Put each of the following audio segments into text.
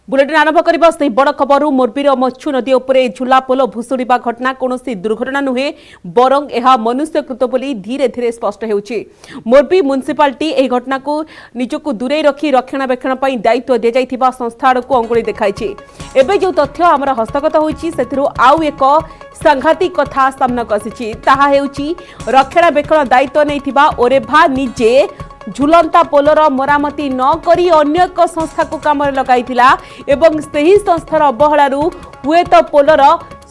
Bulletin आरंभ करबा से बड़ खबर मोरबीर मच्छु नदी उपरे झुला पोल भुशुड़ा घटना कौन दुर्घटना नुहे बरं यह मनुष्यकृत बोली धीरे धीरे स्पष्ट होउछि। मोरबी म्युनिसिपालिटी यह घटना को निजक दूरे रखी रक्षणाबेक्षण दायित्व दि जाइथिबा संस्था को अंगुली देखाइछि। एबे जो तथ्य आमर हस्तगत होइछि सेथिरु आउ एक सांघातिक कथा सामनाक आसिछि ताहा हेउछि रक्षणाबेक्षण दायित्व नैथिबा ओरेभा निजे झुलंता पोलर मरामती न करी अन्य एक संस्था को काम लगाइथिला एवं सही संस्थार अवहेलारू हुए तो पोलर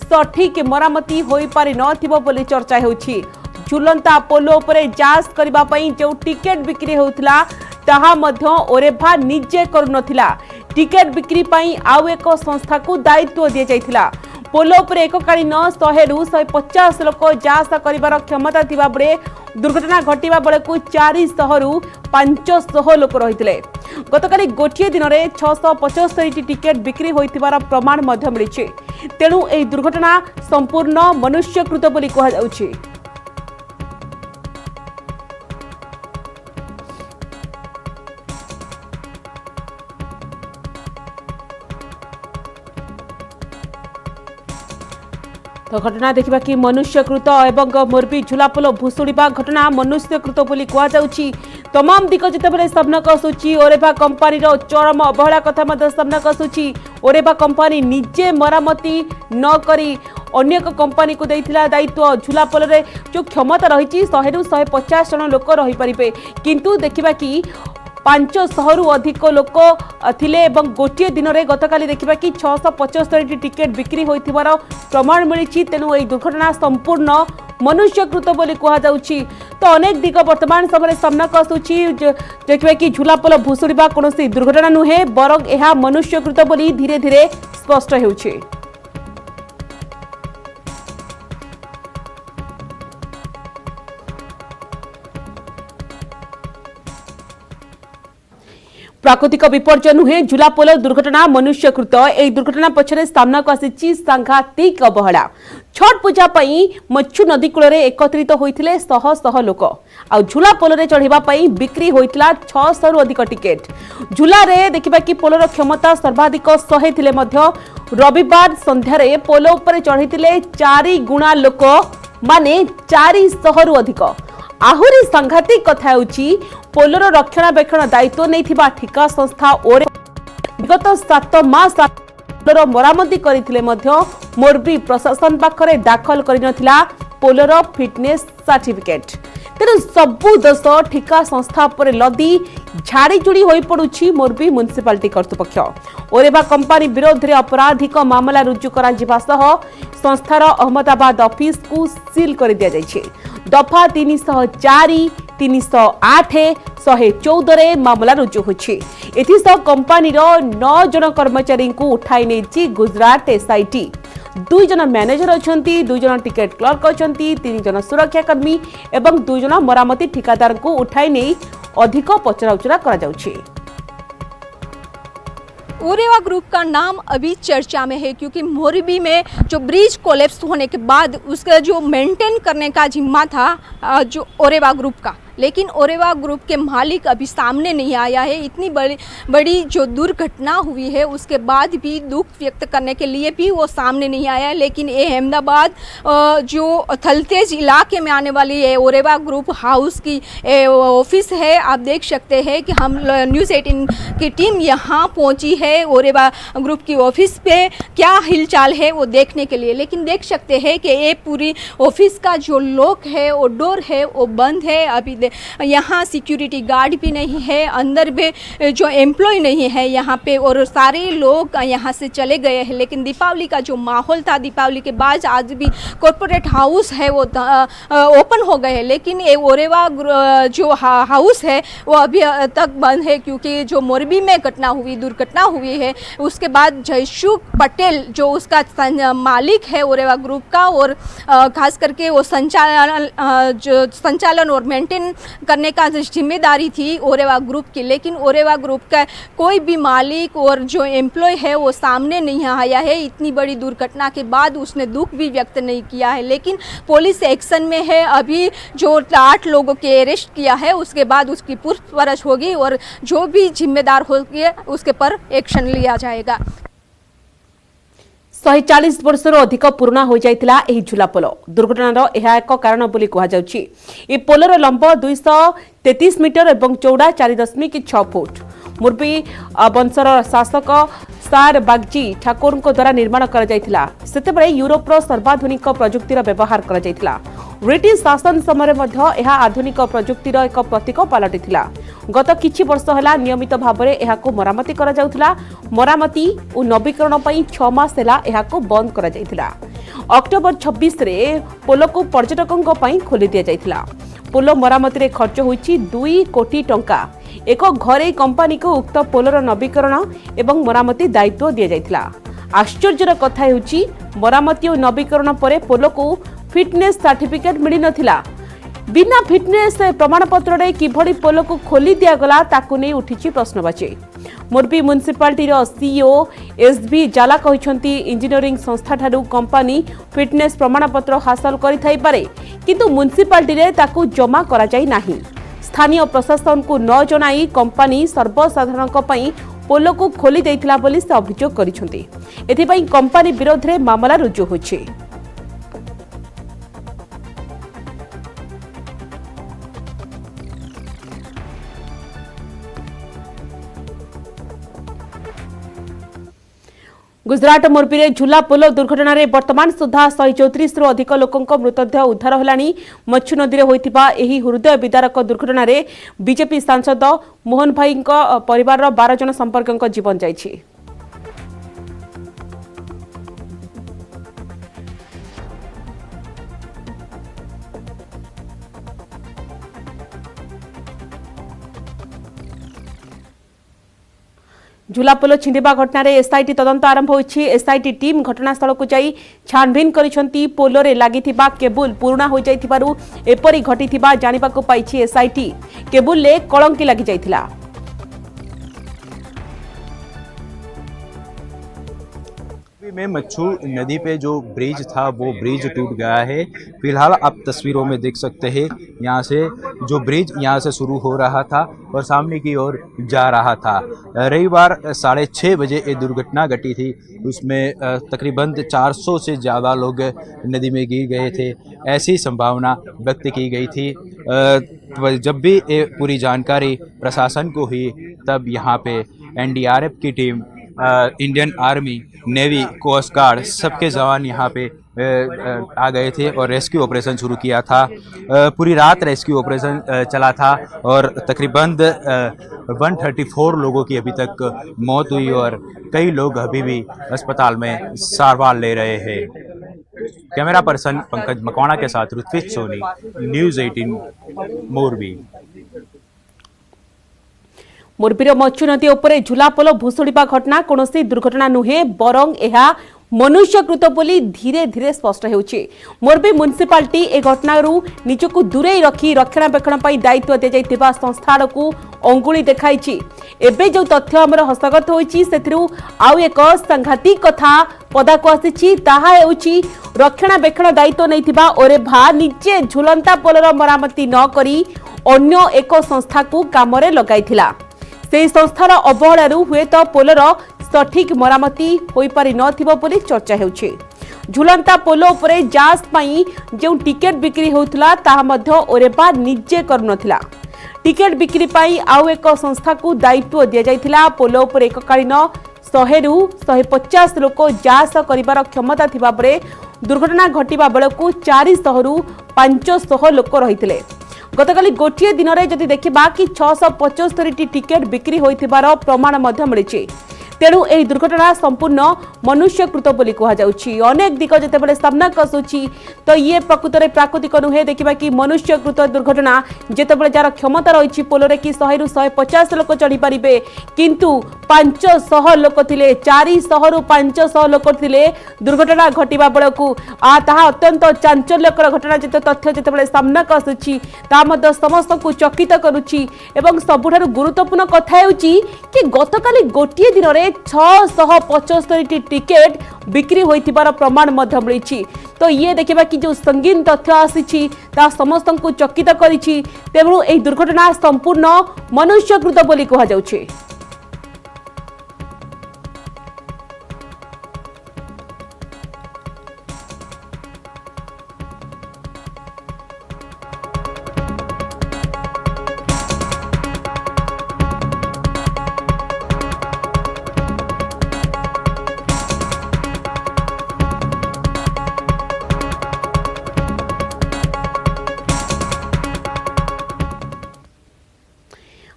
सठिक मरामती होई पारि नथिबो बोली चर्चा हेउछि। झुलंता पोलो उपरे जांच करबा पई जो टिकेट बिक्री होउथिला ताहा मध्य ओरेभा निजे करू नथिला। टिकेट बिक्री पई आउ एक संस्था को दायित्व दि जाइथिला। पोलो उपरे एककालीन 100 रु 150 लोक जांच करिवार क्षमता थिबा बेले दुर्घटना घटिबा बेले को 400 रु 500 लोक रहिथिले। गतकाली गोटिए दिन में 675 टिकेट बिक्री होइथिबार प्रमाण मध्य मिलिछि। तेणु एही दुर्घटना संपूर्ण मनुष्यकृत बोली कहा जाउछि। तो घटना देखा कि मनुष्यकृत एवं मोरबी झुलापोल भुशुड़ा घटना मनुष्यकृत बोली कहुच्छी। तमाम दिग जिते सामनाक आसूची ओरेभा कंपानी चरम अवहेला कथा सामनाक आसूची। ओरेभा कंपानी निजे मरामती न करी अन्य एक कंपानी को देइथिला दायित्व। झुलापोल रे जो क्षमता रही 100 रु 150 जन लोक रही पारिबे किंतु देखिबा कि 500 रु अधिक लोक थिले एवं गोटे दिन में गतकाली देखा कि 675 टिकेट बिक्री होइथिबार प्रमाण मिली। तेणु यह दुर्घटना संपूर्ण मनुष्यकृत बोली कहुच्छी। तो अनेक दिग वर्तमान समय सामनाक आसूची देखिए कि झुलापोल भुशुड़ा कौन दुर्घटना नुहे बरं यह मनुष्यकृत बोली धीरे धीरे स्पष्ट होउछि। प्राकृतिक विपर्यय नुहे झुलापोल दुर्घटना मनुष्यकृत। एक दुर्घटना पछरे सामनाक आसी सांघातिक अवहेला। छठ पूजा पई मच्छु नदी कूल एकत्रित होइथिले शह शह लोक आ झुलापोल रे चढ़िबा पई बिक्री होइथिला 600 रु अधिक टिकेट। झुला रे देखिबा कि पोलर क्षमता सर्वाधिक 100 थिले मध्य रविवार संध्यारे पोल ऊपर चढ़िथिले 4 गुणा लोक माने 400 रु अधिक। आहुरी सांघातिक कथा होउची पोलर रक्षणाबेक्षण दायित्व नैथिबा ठिका संस्था ओरे विगत 7 मास पोलर मरामती करथिले मध्य मोरबी प्रशासन पाखरे दाखल करिनथिला पोलर फिटनेस सर्टिफिकेट। तेणु सबु दोष ठिका संस्था पर लदी झाड़ी जुड़ी होई पड़ुछि मोरबी म्युनिसिपालिटी कर्तृपक्ष। ओरेभा कंपानी विरोध में आपराधिक मामला रुजु करा जिबा सह संस्थार अहमदाबाद ऑफिस को सील कर दिया जाइछे। दफा 304, 308, 114 रे मामला रुजु होछि। एथिसह कंपानी 9 जन कर्मचारी को उठाई नेछि गुजरात एसआईटी। 2 जन मैनेजर अछंती, 2 जन टिकेट क्लर्क अछंती, 3 जन सुरक्षाकर्मी एवं 2 जन मरामती ठिकादार को उठाई नहीं अधिक पचराउचरा करा जाउछि। ओरेवा ग्रुप का नाम अभी चर्चा में है क्योंकि मोरबी में जो ब्रिज कोलैप्स होने के बाद उसका जो मेंटेन करने का जिम्मा था जो ओरेवा ग्रुप का, लेकिन ओरेवा ग्रुप के मालिक अभी सामने नहीं आया है। इतनी बड़ी जो दुर्घटना हुई है उसके बाद भी दुख व्यक्त करने के लिए भी वो सामने नहीं आया। लेकिन ये अहमदाबाद जो थलतेज इलाके में आने वाली है ओरेवा ग्रुप हाउस की ऑफिस है। आप देख सकते हैं कि हम न्यूज़ 18 की टीम यहाँ पहुँची है ओरेवा ग्रुप की ऑफिस पे क्या हिलचाल है वो देखने के लिए। लेकिन देख सकते हैं कि ये पूरी ऑफिस का जो लॉक है वो डोर है वो बंद है। अभी यहाँ सिक्योरिटी गार्ड भी नहीं है, अंदर भी जो एम्प्लॉय नहीं है यहाँ पे, और सारे लोग यहाँ से चले गए हैं। लेकिन दीपावली का जो माहौल था, दीपावली के बाद आज भी कॉर्पोरेट हाउस है वो ओपन हो गए हैं। लेकिन ये ओरेवा जो हाउस है वो अभी तक बंद है क्योंकि जो मोरबी में दुर्घटना हुई है उसके बाद जयशुख पटेल जो उसका मालिक है ओरेवा ग्रुप का और खास करके वो संचालन और मेंटेन करने का जिम्मेदारी थी ओरेवा ग्रुप की, लेकिन ओरेवा ग्रुप का कोई भी मालिक और जो एम्प्लॉय है वो सामने नहीं आया है। इतनी बड़ी दुर्घटना के बाद उसने दुख भी व्यक्त नहीं किया है, लेकिन पुलिस एक्शन में है। अभी जो 8 लोगों के अरेस्ट किया है उसके बाद उसकी पूछपरछ होगी और जो भी जिम्मेदार होंगे उसके पर एक्शन लिया जाएगा। 140 वर्षर अधिक पुराणा हो जाइतिला एही झुला पोल दुर्घटनार यह एक कारण बोली कहा जाउछि। ए पोलर लंब 233 मीटर एवं चौड़ा 4.6 फुट। मुर्बी वंशर शासक सार बागजी ठाकुर द्वारा निर्माण करा जाइतिला। सेतेबेले यूरोपर सर्वाधुनिक प्रजुक्तिर व्यवहार करा जाइतिला। ब्रिटिश शासन समय मध्य यह आधुनिक प्रजुक्तिर एक प्रतीक पलटिथिला। गत किछि वर्ष होला नियमित भाव में यहाको मरामती करा जाउथिला। मरामती और नवीकरण पई 6 मास ହେଲା यहाको बंद करा जाइथिला। अक्टोबर 26 रे पोलो को पर्यटकों पई खोली दिया जाइथिला। पोलो मरामती रे खर्च होईछि 2 कोटी टंका। एक घरे कंपनी को उक्त पोलर नवीकरण एवं मरामती दायित्व दिया जाइथिला। आश्चर्यर कथा हेउछि मरामती और नवीकरण परे पोलो को फिटनेस सर्टिफिकेट मिली नथिला। बिना फिटनेस प्रमाणपत्र रे किभଳି पोलो को खोली दिया गला ताकू नै उठिछि प्रश्नवाची। मोरबी म्युनिसिपालिटी रो सीईओ एसबी जाला कहिसंती इंजीनियरिंग संस्था ठारू कंपनी फिटनेस प्रमाणपत्र हासिल करि थाई पारे, किंतु म्युनिसिपालिटी रे ताकू जमा करा जाई नाही। स्थानीय प्रशासन को न जनाई कंपनी सर्वसाधारण पई पोलो को खोली देइथिला बोली से अभियोग करिसंती। एथिपई कंपनी विरोध रे मामला रुजु होछि। गुजरात मोरबी रे झुला पोलो दुर्घटना रे वर्तमान सुधा 134 रु अधिक लोकंक मृतदेह उद्धार होलानी। मच्छु नदी रे होइतिबा एही हृदय विदारक दुर्घटना रे बीजेपी सांसद मोहन भाई परिवार रो 12 जन संपर्कक जीवन जाइछि। झुलापोल छिंडिबा घटना रे एसआईटी तदंत आरंभ होइछि। एसआईटी टीम घटनास्थल को जाई छानभिन करिसंती। पोलोरे लागिथिबा केबुल पुराना हो जाइथिबारु एपरि घटिथिबा जानिबा को पाइछि। एसआईटी केबुल ले कलंकी लागि जाइथिला। में मच्छू नदी पे जो ब्रिज था वो ब्रिज टूट गया है। फिलहाल आप तस्वीरों में देख सकते हैं यहाँ से जो ब्रिज यहाँ से शुरू हो रहा था और सामने की ओर जा रहा था। रविवार 6:30 बजे ये दुर्घटना घटी थी। उसमें तकरीबन 400 से ज़्यादा लोग नदी में गिर गए थे, ऐसी संभावना व्यक्त की गई थी। जब भी ये पूरी जानकारी प्रशासन को हुई तब यहाँ पे एनडीआरएफ की team, Indian army, navy, coast guard सबके जवान यहाँ पे आ गए थे और रेस्क्यू ऑपरेशन शुरू किया था। पूरी रात रेस्क्यू ऑपरेशन चला था और तकरीबन 134 लोगों की अभी तक मौत हुई और कई लोग अभी भी अस्पताल में सारवार ले रहे हैं। कैमरा पर्सन पंकज मकवाणा के साथ ऋत्विज सोनी, न्यूज़ 18 मोरबी। मोरबीर मच्छु नदी उपरे झुलापोल भुशुड़िबा घटना कौनसी दुर्घटना नुहे, बरं यह मनुष्यकृत बोली धीरे धीरे स्पष्ट होउछि। मोरबी म्युनिसिपालिटी ए घटनारू निजकू दूरे रखी रक्षणाबेक्षण पई दायित्व दे जाइतिबा संस्था को अंगुली देखाइछि। एबे जो तथ्य हमर हस्तगत होइछि सेथिरू आउ एक सांघातिक कथा पदाको आसिछि। ताहा हेउछि रक्षणाबेक्षण दायित्व नैतिबा ओरेभा निजे झुलंता पोलर मरामती न करी अन्य एक संस्था को कामरे लगाइथिला। से संस्थार अवहेलारू हुए तो पोलर सठिक मरामती होई पारि नथिबो बोली चर्चा हेउछि। झुलंता पोल उपरे जांच पई जो टिकेट बिक्री होउथला ताहा मध्य ओरेबा निजे करनथिला। टिकेट बिक्री पई आउ एक संस्था को दायित्व दिया जाइथिला। पोल उपरे एककालीन 100 रु 150 लोक जांच करिवार क्षमता थिबा परे दुर्घटना घटिबा बेलकू 400 रु 500 लोक रहिथिले। गतकाली गोटे दिन में जदि देखा कि 675 टी टिकेट बिक्री होइथिबार प्रमाण मध्य मिलिछि। तेणु एही दुर्घटना संपूर्ण मनुष्यकृत बोली कहा जाउछि। अनेक दिग जेतेबेले सामना कसुछि तो ये प्रकृत रे प्राकृतिक नुहे। देखिबा कि मनुष्यकृत दुर्घटना जेतेबेले जार क्षमता रहिछि पोलोरे कि 100 रु 150 लोक चढ़ी परिबे किंतु 500 लोक थिले 400 रु 500 लोक थिले दुर्घटना घटिबा बेलकु ताहा अत्यंत चांचल्यकर घटना जेते तथ्य जेतेबेले सामना कसुछि ता मध्य समस्त को चकित करूछि। एवं सबुठारु गुरुत्वपूर्ण कथा हेउछि कि गतकाली गोटिए दिन रे 675 टी टिकेट बिक्री होइतिबार प्रमाण मध्य मिलिछि। तो ये देखिबा कि जो संगीन तथ्य आसीछि ता समस्त को चकित करिछि। तेणु एही दुर्घटना संपूर्ण मनुष्यकृत बोली कहा जाउछि।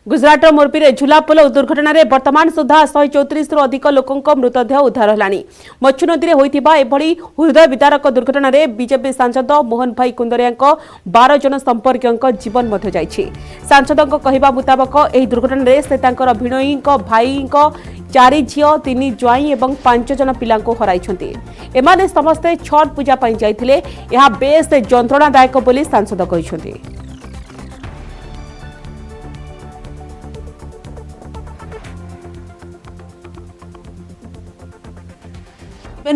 गुजरात मोरपी रे झुलापोल दुर्घटना रे वर्तमान सुधा 134 रु अधिक लोकंक मृतदेह उद्धार हलानी। मच्छु नदी रे होइतिबा एभली हृदय विदारक दुर्घटना रे बीजेपी सांसद मोहन भाई कुंदरियाक 12 जन संपर्कियक जीवन मध्य जाइछि। सांसदक कहिबा मुताबक एही दुर्घटना रे से तांकर भिणोईक भाईक 4 झियो 3 ज्वाई एवं 5 जन पिलांको हराइछन्ति। एमाने समस्ते छठ पूजा पई जाइथिले। एहा बेस जंत्रणादायक बोली सांसद कहिछन्ति।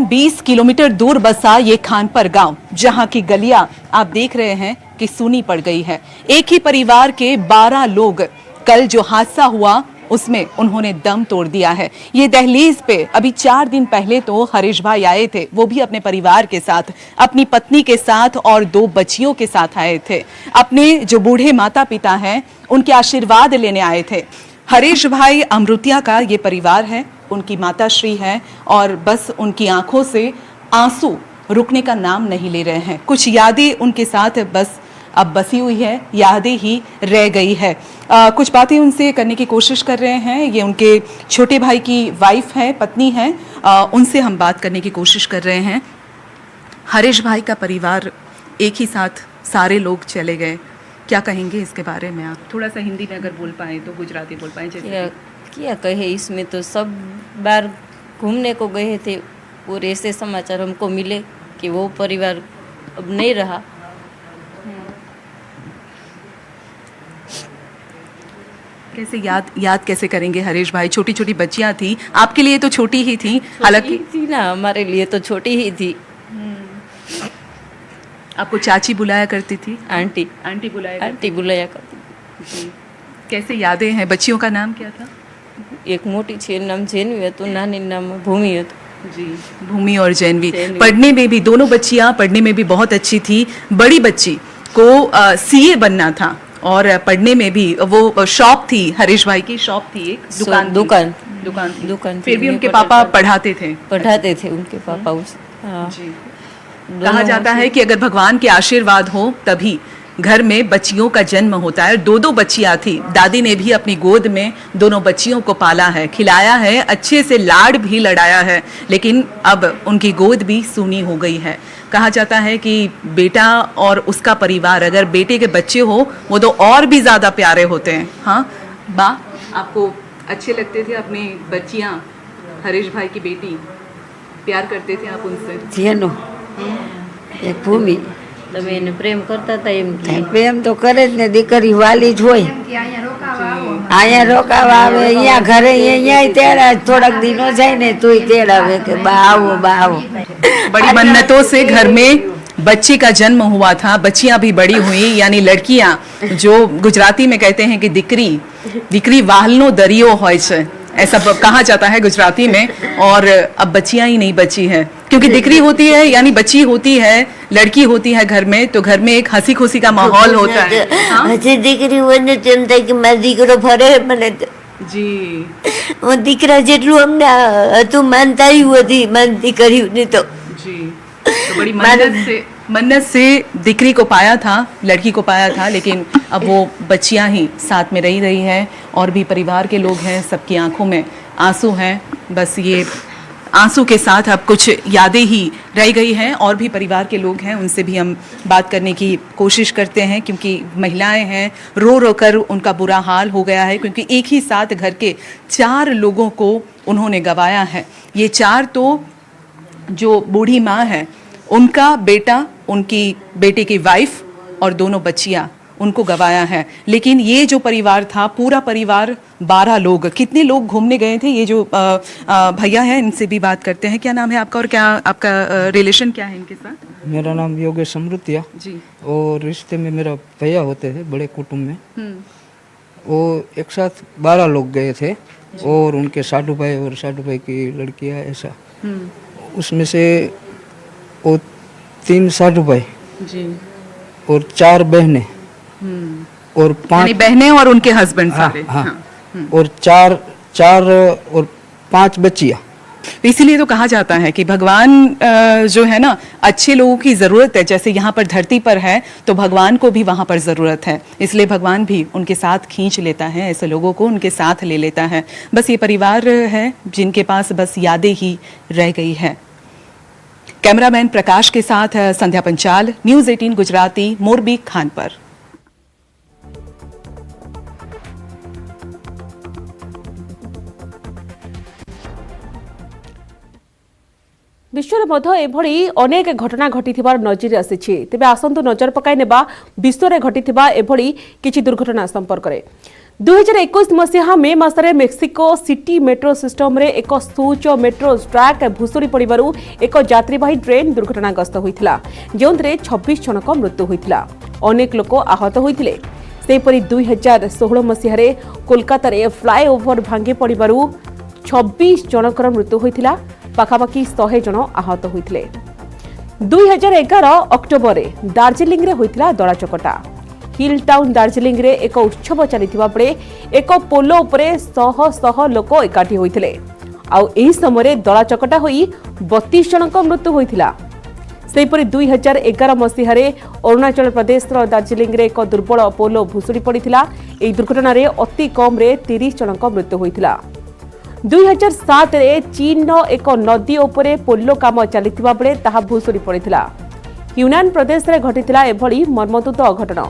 20 किलोमीटर दूर बसा ये खानपर गांव, जहां की गलियां आप देख रहे हैं कि सूनी पड़ गई है। एक ही परिवार के 12 लोग कल जो हादसा हुआ उसमें उन्होंने दम तोड़ दिया है। ये दहलीज पे अभी 4 दिन पहले तो हरीश भाई आए थे, वो भी अपने परिवार के साथ, अपनी पत्नी के साथ और 2 बच्चियों के साथ आए थे। अपने जो बूढ़े माता पिता हैं उनके आशीर्वाद लेने आए थे। हरीश भाई अमृतिया का ये परिवार है, उनकी माता श्री है और बस उनकी आंखों से आंसू रुकने का नाम नहीं ले रहे हैं। कुछ यादें उनके साथ बस अब बसी हुई है, यादें ही रह गई है। कुछ बातें उनसे करने की कोशिश कर रहे हैं। ये उनके छोटे भाई की वाइफ है, पत्नी है, उनसे हम बात करने की कोशिश कर रहे हैं। हरीश भाई का परिवार एक ही साथ सारे लोग चले गए, क्या कहेंगे इसके बारे में आप? थोड़ा सा हिंदी में अगर बोल पाए तो, गुजराती बोल पाए जैसे। क्या कहे, इसमें तो सब बार घूमने को गए थे और ऐसे समाचार हमको मिले कि वो परिवार अब नहीं रहा। कैसे याद कैसे करेंगे हरीश भाई? छोटी छोटी बच्चियां थी, आपके लिए तो छोटी ही थी, हालांकि थी ना, हमारे लिए तो छोटी ही थी। आपको चाची बुलाया करती थी? आंटी बुलाया करती थी। कैसे यादें हैं? बच्चियों का नाम क्या था? एक मोटी छे नाम जैनवी है, तो नानी नाम भूमि है। जी, भूमि और जैनवी। पढ़ने में भी दोनों बच्चियां पढ़ने में भी बहुत अच्छी थी। बड़ी बच्ची को सीए बनना था और पढ़ने में भी वो शॉप थी, हरीश भाई की शॉप थी, एक दुकान। फिर भी उनके पापा पढ़ाते थे उनके पापा उस। जी। कहा जाता है कि अगर भगवान के आशीर्वाद हो तभी घर में बच्चियों का जन्म होता है। 2 बच्चियां थी। दादी ने भी अपनी गोद में दोनों बच्चियों को पाला है, खिलाया है, अच्छे से लाड भी लड़ाया है, लेकिन अब उनकी गोद भी सूनी हो गई है। कहा जाता है कि बेटा और उसका परिवार, अगर बेटे के बच्चे हो वो तो और भी ज़्यादा प्यारे होते हैं। हाँ बा, आपको अच्छे लगते थे अपनी बच्चियाँ? हरीश भाई की बेटी, प्यार करते थे आप उनसे? भूमि તમે એને પ્રેમ કરતા હતા એમ કે પ્રેમ તો કરે જ ને, દીકરી વાલી જ હોય। અહીંયા રોકાવા આવે, અહીંયા ઘરે અહીંયા તેડા, થોડાક દિનો જાય ને તોય તેડાવે કે બા આવો। बड़ी मन्नतों से घर में बच्चे का जन्म हुआ था, बच्चियां भी बड़ी हुई, यानी लड़कियां, जो गुजराती में कहते हैं कि दीकरी वाहलनो दरियो होय छे, ऐसा कहा जाता है गुजराती में। और अब बच्चियां ही नहीं बची है, क्योंकि दिकरी होती है यानी बच्ची होती है, लड़की होती है घर में, तो घर में एक हंसी खुशी का माहौल होता है। हजे दीकरी હોય ને તેમ થાય કે મારો દીકરો ફરે મને जी। હું દીકરા જેટલું અમને હતું માનતા હતી, માનતી કર્યું ને તો जी। तो बड़ी मन्नत से दिकरी को पाया था, लड़की को पाया था, लेकिन अब वो बच्चियां ही साथ में रही है और भी परिवार के लोग हैं, सबकी आंखों में आंसू हैं, बस ये आंसू के साथ अब कुछ यादें ही रह गई हैं। और भी परिवार के लोग हैं, उनसे भी हम बात करने की कोशिश करते हैं, क्योंकि महिलाएं हैं, रो रो कर उनका बुरा हाल हो गया है, क्योंकि एक ही साथ घर के 4 लोगों को उन्होंने गंवाया है। ये 4 तो जो बूढ़ी माँ है, उनका बेटा, उनकी बेटे की वाइफ और 2 बच्चियाँ, उनको गंवाया है। लेकिन ये जो परिवार था, पूरा परिवार 12 लोग, कितने लोग घूमने गए थे? ये जो भैया हैं, इनसे भी बात करते हैं। क्या नाम है आपका और क्या आपका रिलेशन क्या है इनके साथ? मेरा नाम योगेश समृतिया जी। और रिश्ते में मेरा भैया होते थे, बड़े कुटुंब में। वो एक साथ 12 लोग गए थे और उनके साडू भाई और साडू भाई की लड़कियां, ऐसा। उसमें से वो 3 साडू भाई जी और 4 बहनें और 5 बहनें और उनके हस्बैंड हाँ, सारे। हाँ, और 4 और 5 बच्चियां। इसीलिए तो कहा जाता है कि भगवान जो है ना, अच्छे लोगों की ज़रूरत है। जैसे यहाँ पर धरती पर है, तो भगवान को भी वहाँ पर ज़रूरत है, इसलिए भगवान भी उनके साथ खींच लेता है, ऐसे लोगों को उनके साथ ले लेता है। बस ये परिवार है जिनके पास बस यादें ही रह गई है। कैमरामैन प्रकाश के साथ संध्या पंचाल, न्यूज़ 18 गुजराती, मोरबी खानपर। विश्वर मध्य एभली अनेक घटना घटिथिबार नजर आसिछि। तेबे आसंतु नजर पकाई नेबा विश्वर घटिथिबा एभली किछि दुर्घटना संपर्क रे। 2021 मसीहा मे मासरे मेक्सिको सिटी मेट्रो सिस्टम रे एक सूच मेट्रो ट्रैक भुसुड़ी पड़िबारु एक यात्रीवाही ट्रेन दुर्घटनाग्रस्त होइथिला, जोंतरे 26 जनक मृत्यु होइथिला, अनेक लोक आहत होइथिले। सेपरि 2016 मसीहा रे कोलकाता रे फ्लाईओवर भांगी पड़िबारु 26 जनकर मृत्यु होइथिला, पाखापाखि 100 जन आहत होइथिले। 2011 अक्टोबर रे दार्जिलिंग रे होइथिला दଳାचକटा। हिल टाउन दार्जिलिंग रे एक उत्सव चलिथिबा बेले एक पोलो उपरे शह लोक एकाठी होइथिले। आउ एही समय दଳାचकटा होई 32 जनक मृत्यु होइथिला। सेपरि 2011 मसीहा रे अरुणाचल प्रदेश रो दार्जिलिंग रे एक दुर्बल पोलो भुसुड़ी पड़िथिला। एही दुर्घटना रे अति कम रे 30 जनक मृत्यु होइथिला। 2007 रे चीन एक नदी उपरे पोलो काम चलिथिबा बेले ताहा भुसुड़ी पड़िथिला। यूनान प्रदेश रे घटिथिला एभली मर्मन्तुद अघटन।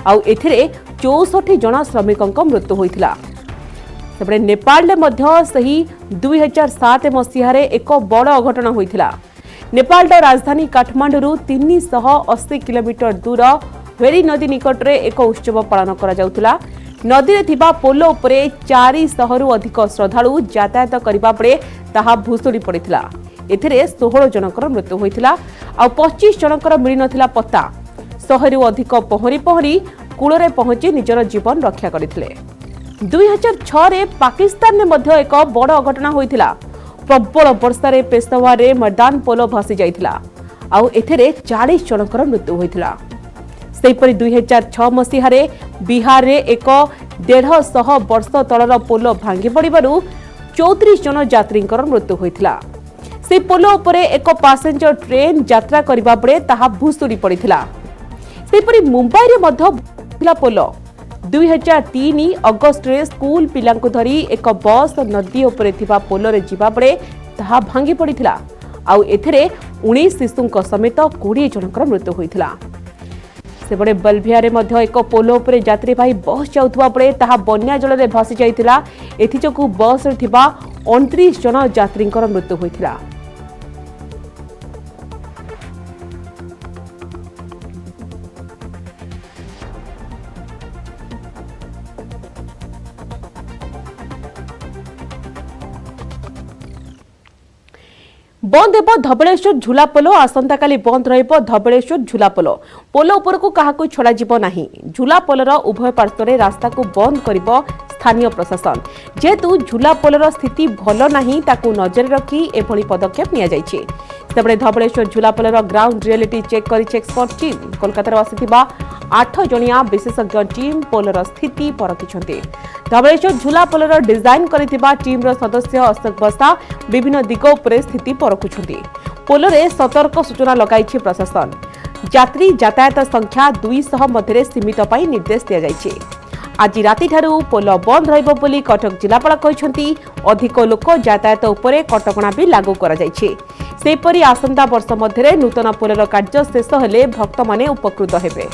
आउ एथिरे 64 जन श्रमिकक मृत्यु होइथिला। सेपरे नेपाल रे मध्य सही 2007 मसीहा रे एक बड़ अघटन होइथिला। नेपाल राजधानी काठमांडू 380 किलोमीटर दूर भेरी नदी निकट रे एक उत्सव पालन करा जाउथिला। नदी रे थिबा पोलो उपरे 400 रु अधिक श्रद्धालु यातायात करिबा बेले ताहा भुसुड़ी पड़िथिला। एथिरे 16 जनकर मृत्यु होइथिला आ 25 जनकर मिली नथिला पत्ता। 100 रु अधिक पहरी कूल रे पहुंची निजर जीवन रक्षा करथिले। 2006 रे पाकिस्तान ने मध्य एक बड़ अघटना होइथिला। प्रबल वर्षा रे पेशावर रे मैदान पोलो भासी जाइथिला आ एथिरे 40 जनकर मृत्यु होइथिला। सेपरि 2006 मसीहा रे बिहार रे एक 150 वर्ष तलर पोलो भांगी पड़िबारु 34 जन यात्रींकर मृत्यु होइथिला। से पोलो उपरे एक पैसेंजर ट्रेन यात्रा करिबा बेले ताहा भुसुड़ी पड़िथिला। सेपरि मुंबई रे मध्य थिला पोलो। 2003 अगस्त रे स्कूल पिलांकु धरी एक बस नदी उपरे थिबा पोलो रे जिबा बेले ताहा भांगी पड़िथिला आउ एथिरे 19 शिशुंक समेत 20 जनकर मृत्यु होइथिला। सेपटे बल्भिया रे मध्य एक पोलो उपरे यात्रीवाही बस जाउथबा बेले ताहा बन्या जल रे भासी जाइथिला। एथिजकु बस रे थिबा 29 जन यात्रींकर मृत्यु होइथिला। बंद हेब धबलेश्वर झुलापोल। आसंता काली बंद रहिब धबलेश्वर झुलापोल। पोल उपरकू काहाकू छड़ा जिवो नाही। झुलापोलर उभय पार्श्वर रास्ता को बंद करिब स्थानीय प्रशासन। जेहेतु झुलापोलर स्थिति भल नाही, ताकू नजर रखी एभली पदक्षेप निया जायछि। सेपटे धबलेश्वर झुलापोलर ग्राउंड रियलिटी चेक करी एक्सपर्ट टीम कोलकाता आसिथिबा 8 जणिया विशेषज्ञ टीम पोलर स्थिति परखिछन्ते। धबलेश्वर झुलापोलर डिजाइन करिथिबा टीम सदस्य अशोक बसा विभिन्न दिग उपरे स्थिति परखुछन्ते। पोलरे सतर्क सूचना लगाइछि प्रशासन। यात्री यातायात संख्या 200 मध्य सीमित पाई निर्देश दिया जायछि। आज राति ठारू पोल बंद रहिबो बोली कटक जिलापाल कहते अधिक लोक यातायात उपरे कटकणा भी लागू करा जायछि। सेपरि आसंता वर्ष मध्य नूतन पोलर कार्य शेष हेले भक्त माने उपकृत हेबे।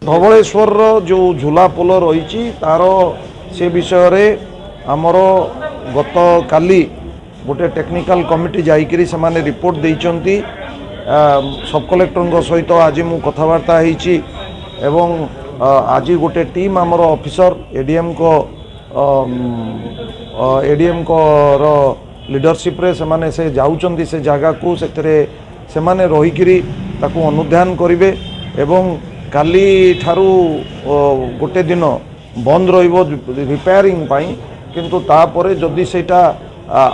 धवलेश्वर जो झूला पोल रही तार से विषय रे आमर गत काली गोटे टेक्निकल कमिटी जाइकरी से माने रिपोर्ट देइचंती सब कलेक्टर सहित आज मु कथबार्ता होईची एवं आज गोटे टीम आमर ऑफिसर एडीएम को लीडरशिप रे से माने से जाउचंती से जगह को से माने रहिकरी ताकू अनुध्यान करिवे एवं काली ठारू गोटे दिन बंद रहिबो रिपेयरिंग पाई किंतु तापरे जदि सेटा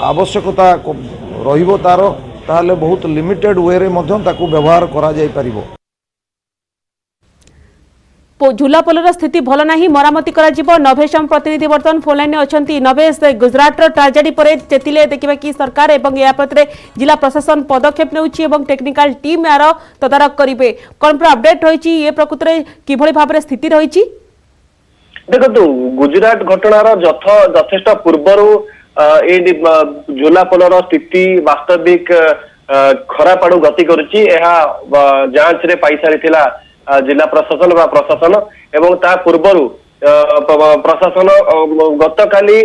आवश्यकता रहिबो तार ताहले बहुत लिमिटेड वे रे मध्यम ताकू व्यवहार करा जाय परिबो। झूला पोलर स्थिति भल नाही मरामती करा जिवो। नभेश हम प्रतिनिधि वर्तमान फोन लाइन अछंती। नभेश गुजरात ट्राजेडी परे चेतिले देखिबा कि सरकार एवं या पत्रे जिला प्रशासन पदक्षेप नेउची एवं टेक्निकल टीम यार तदारक करिवे कोन पर अपडेट होईची ये प्रकृତରେ किभଳି भाबरे स्थिति रहिची। देखो गुजरात घटनार यथेष्ट पूर्वरु ए झूला पोलर स्थिति वास्तविक खराब आड़ू गति करुची। जांच रे पाई सारिथिला जिला प्रशासन व प्रशासन एवं ता पूर्वरु प्रशासन गत काली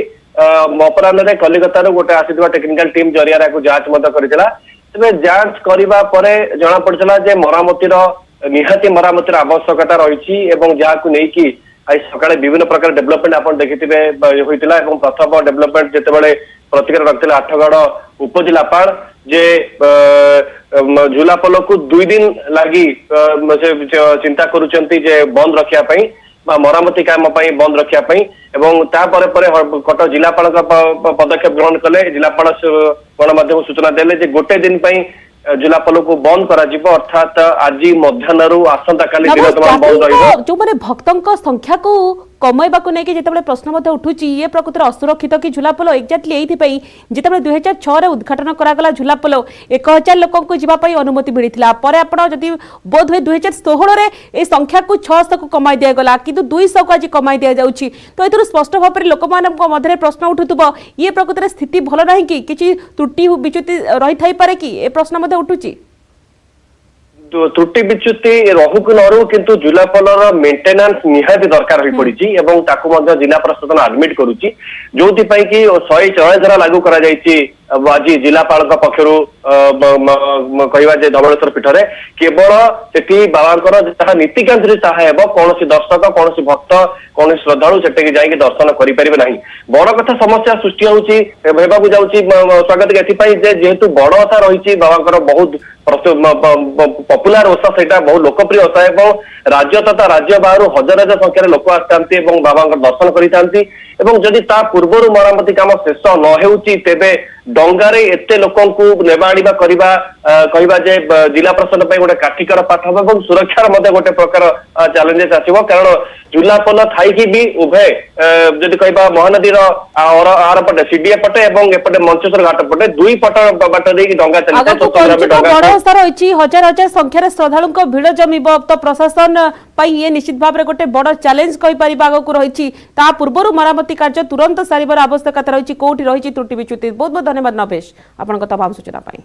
अपराह्न कलिकतार गोटे आसीथिबा टेक्निकल टीम जरिया जांच मत करथिला। तबे जांच करबा परे जणा पड़ितला जे मरामतीर निहाती मरामतीर आवश्यकता रहिछि एवं जाहाकु नेकी आज सकाळे विभिन्न प्रकार डेवलपमेंट आपण देखिथिबे होइतिला एवं प्रथम डेवलपमेंट जेतेबेले प्रतिक्रिया रखथिला आठगड़ उपजिलापाल जे झूला पोल को 2 दिन लगी चिंता करुचंती जे बंद रखिया पई मरामती काम पई बंद रखिया पई एवं तापर परे कटक जिलापाल पदक्षेप ग्रहण कले। जिलापाल गणमाध्यम सूचना देले जे गोटे दिन पई झूला पोल को बंद करा जिवो अर्थात आज मध्याह्नरु आसंता काली दिन तमाम बंद रहिबो। जो माने भक्तंक संख्या को कमैबा को नेकी जेतेबेले प्रश्न मते उठुची ये प्रकृतर असुरक्षित कि झूला पोल एक्जाक्टली एथि पई जेतेबेले 2006 रे उद्घाटन करा गला झूला पोल 1000 लोक को जिबा पई अनुमति मिलिथिला परे आपण जदि बोध होय 2016 रे ए संख्या को 600 को कमाई दिया गला किंतु 200 को आज कमाई दिया जाउची। तो एथुर स्पष्ट भाव रे लोक मानक मधरे प्रश्न उठुतबो ये प्रकृतर स्थिति भलो नाही कि किछि त्रुटि बिचुति रहि थाई पारे कि ए प्रश्न मते उठुची। त्रुटि बिच्युति रहू कि न रहू किंतु झूला पोलर मेंटेनेंस निहाती दरकार होई पड़िछि एवं ताकू मध्ये जिला प्रशासन एडमिट करूछि जोथि पई कि 144 धारा लागू करा जायछि। आज जिलापाल पक्षर कहवा जे धवलेश्वर पीठ में केवल से बाबा जहाँ नीतिकांत ताहा कौन दर्शक कौन भक्त कौन श्रद्धालु से जाकि दर्शन करें ना। बड़ कथा समस्या सृष्टि होगा स्वागत जेहेतु बड़ ओषा रही बाबा बहुत पपुलार ओषा से बहुत लोकप्रिय ओषा और राज्य तथा राज्य बाहर हजार हजार संख्यार लोक आसती बाबा दर्शन करते जदि ता पूर्व मरामती काम शेष न होउची तेबे डंगारे एते लोकन को नेबा आनिबा करबा कहबा जे जिला प्रशासन पे गोटे काठिकर पाठ हो और सुरक्षार मध्य गोटे प्रकार चैलेंजेस आसीबो कारण झूला पोल थाई की भी उभय जदि कहबा महानदीर आर पटे सीडीए पटे एवं एपटे मंचेश्वर घाट पटे दुई पट बाट दे की डंगा चलता बड़ स्तर होइची हजार हजार संख्यार श्रद्धालु को भीड़ जमिबो तो प्रशासन पई ये निश्चित भाव में गोटे बड़ चैलेंज कहि पारि आगकु रहिची ता पूर्वरु मरामती कार्य तुरंत सारिबार आवश्यकता रहिची कोठी रहिची त्रुटि बिच्युति। बहुत बहुत धन्यवाद नभेश आपन तमाम सूचना पाई।